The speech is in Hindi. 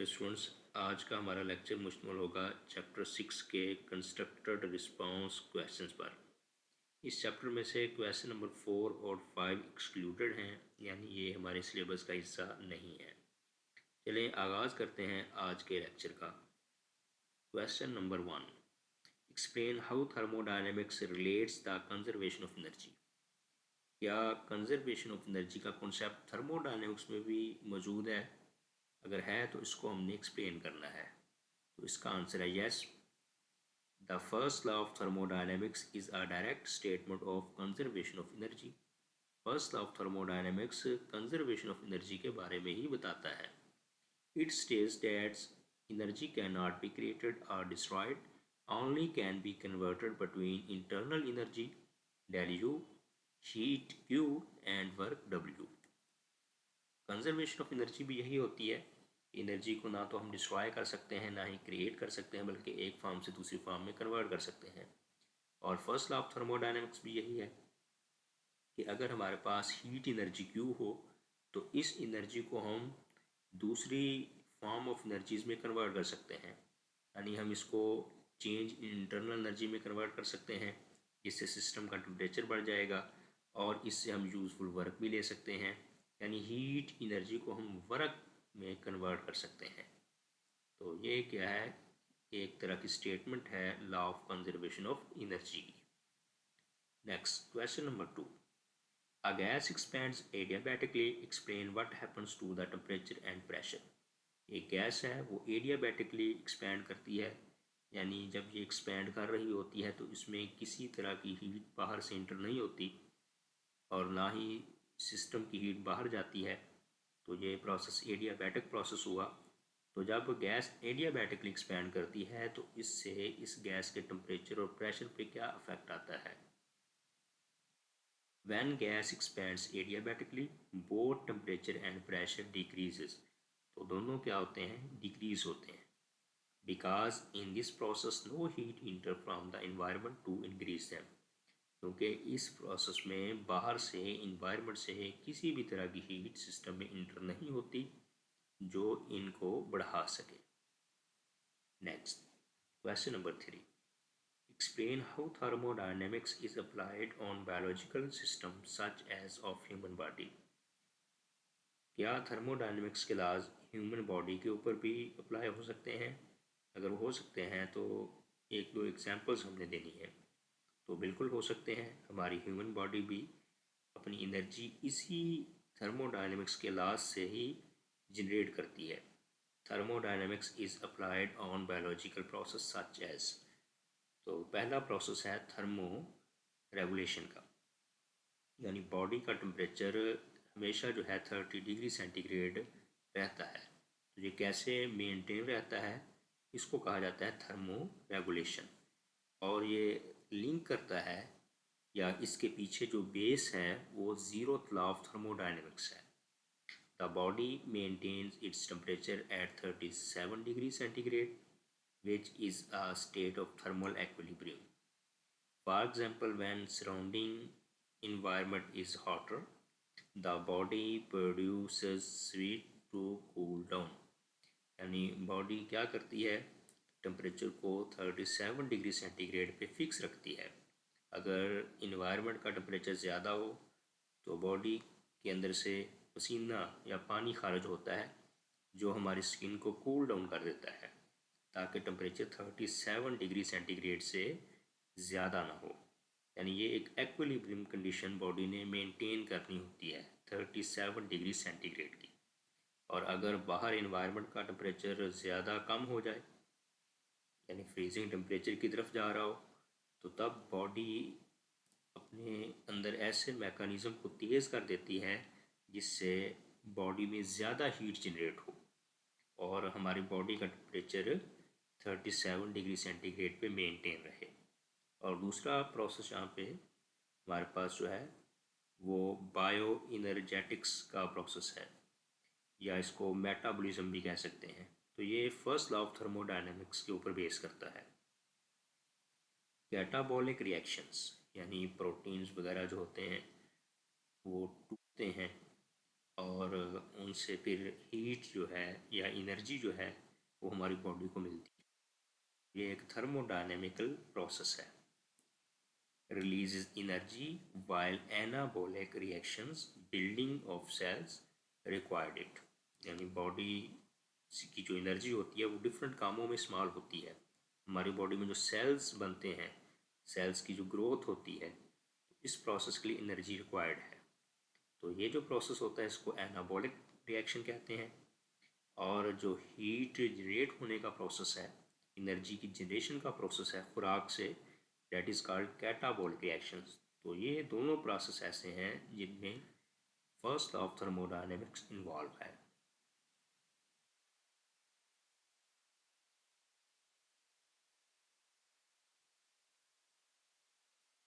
डियर स्टूडेंट्स, आज का हमारा लेक्चर मुश्तमिल होगा चैप्टर 6 के कंस्ट्रक्टेड रिस्पांस क्वेश्चंस पर। इस चैप्टर में से क्वेश्चन नंबर 4 और 5 एक्सक्लूडेड हैं, यानी ये हमारे सिलेबस का हिस्सा नहीं है। चलें आगाज़ करते हैं आज के लेक्चर का। Question number 1, explain how thermodynamics relates the conservation of energy. क्या कंजर्वेशन ऑफ एनर्जी का कॉन्सेप्ट थर्मोडायनेमिक्स में भी मौजूद है? अगर है तो इसको हमने एक्सप्लेन करना है। तो इसका आंसर है yes. The first law of thermodynamics is a direct statement of conservation of energy. First law of thermodynamics conservation of energy के बारे में ही बताता है। It states that energy can not be created और destroyed, only can be converted between internal energy del U, heat Q and work W। Conservation of energy भी यही होती है। एनर्जी को ना तो हम डिस्ट्रॉय कर सकते हैं, ना ही क्रिएट कर सकते हैं, बल्कि एक फॉर्म से दूसरी फॉर्म में कन्वर्ट कर सकते हैं। और फर्स्ट लॉ ऑफ थर्मोडायनेमिक्स भी यही है कि अगर हमारे पास हीट एनर्जी क्यू हो तो इस एनर्जी को हम दूसरी फॉर्म ऑफ एनर्जीज में कन्वर्ट कर सकते हैं। यानी हम इसको चेंज इंटरनल एनर्जी में कन्वर्ट कर सकते हैं, जिससे सिस्टम का टेम्परेचर बढ़ जाएगा और इससे हम यूज़फुल वर्क भी ले सकते हैं। यानी हीट एनर्जी को हम वर्क में कन्वर्ट कर सकते हैं। तो ये क्या है, एक तरह की स्टेटमेंट है law of conservation of energy की। Next question number 2, a gas expands adiabatically, explain what happens to the temperature and pressure. एक गैस है वो एडियाबैटिकली एक्सपैंड करती है, यानी जब ये एक्सपैंड कर रही होती है तो इसमें किसी तरह की हीट बाहर से इंटर नहीं होती और ना ही सिस्टम की हीट बाहर जाती है। तो ये प्रोसेस एडियाबैटिक प्रोसेस हुआ। तो जब गैस एडियाबैटिकली एक्सपैंड करती है तो इससे इस गैस के टेम्परेचर और प्रेशर पे क्या अफेक्ट आता है। When gas expands adiabatically, both temperature and pressure decreases. तो दोनों क्या होते हैं, डिक्रीज होते हैं। Because in this process no heat enter from the environment to increase them. क्योंकि इस प्रोसेस में बाहर से इन्वायरमेंट से किसी भी तरह की हीट सिस्टम में इंटर नहीं होती जो इनको बढ़ा सके। Next question number 3, explain how thermodynamics is applied on biological systems such as of human body। क्या थर्मोडायनेमिक्स के लॉज ह्यूमन बॉडी के ऊपर भी अप्लाई हो सकते हैं? अगर हो सकते हैं तो एक दो एग्जांपल्स हमने देनी है। तो बिल्कुल हो सकते हैं। हमारी ह्यूमन बॉडी भी अपनी एनर्जी इसी थर्मोडायनेमिक्स के लॉज से ही जनरेट करती है। Thermodynamics is applied on biological process such as. तो पहला प्रोसेस है थर्मो रेगुलेशन का, यानी बॉडी का टेम्परेचर हमेशा जो है 30 डिग्री सेंटीग्रेड रहता है। तो ये कैसे मेंटेन रहता है, इसको कहा जाता है थर्मो रेगुलेशन। और ये लिंक करता है, या इसके पीछे जो बेस है वो जीरोथ लॉ ऑफ थर्मोडायनेमिक्स है। The body maintains its temperature at 37 degree centigrade which is a state of thermal equilibrium. For example, when surrounding environment is hotter, the body produces sweat to cool down। यानी बॉडी क्या करती है, टेम्परेचर को 37 डिग्री सेंटीग्रेड पे फिक्स रखती है। अगर इन्वायरमेंट का टेम्परेचर ज़्यादा हो तो बॉडी के अंदर से पसीना या पानी खारिज होता है जो हमारी स्किन को कूल डाउन कर देता है, ताकि टेम्परेचर 37 डिग्री सेंटीग्रेड से ज़्यादा ना हो। यानी ये एक एक्विलिब्रियम कंडीशन बॉडी ने मेंटेन करनी होती है 37 डिग्री सेंटीग्रेड की। और अगर बाहर इन्वायरमेंट का टेम्परेचर ज़्यादा कम हो जाए, यानी फ्रीजिंग टेम्परेचर की तरफ जा रहा हो, तो तब बॉडी अपने अंदर ऐसे मैकेनिज़्म को तेज़ कर देती है जिससे बॉडी में ज़्यादा हीट जनरेट हो और हमारी बॉडी का टेम्परेचर 37 डिग्री सेंटीग्रेड पे मेंटेन रहे। और दूसरा प्रोसेस यहाँ पे हमारे पास जो है वो बायो इनर्जेटिक्स का प्रोसेस है, या इसको मेटाबॉलिज्म भी कह सकते हैं। तो ये फर्स्ट लॉ ऑफ थर्मोडायनेमिक्स के ऊपर बेस करता है। कैटाबॉलिक रिएक्शंस, यानी प्रोटीन्स वगैरह जो होते हैं वो टूटते हैं और उनसे फिर हीट जो है या एनर्जी जो है वो हमारी बॉडी को मिलती है। ये एक थर्मोडायनेमिकल प्रोसेस है। releases energy while anabolic reactions building of cells required it। यानी बॉडी की जो एनर्जी होती है वो डिफरेंट कामों में इस्तेमाल होती है। हमारी बॉडी में जो सेल्स बनते हैं, सेल्स की जो ग्रोथ होती है, इस प्रोसेस के लिए एनर्जी रिक्वायर्ड है। तो ये जो प्रोसेस होता है इसको एनाबॉलिक रिएक्शन कहते हैं। और जो हीट जनरेट होने का प्रोसेस है, एनर्जी की जनरेशन का प्रोसेस है खुराक से, that is called catabolic reactions. तो ये दोनों प्रोसेस ऐसे हैं जिनमें first law of thermodynamics involve है।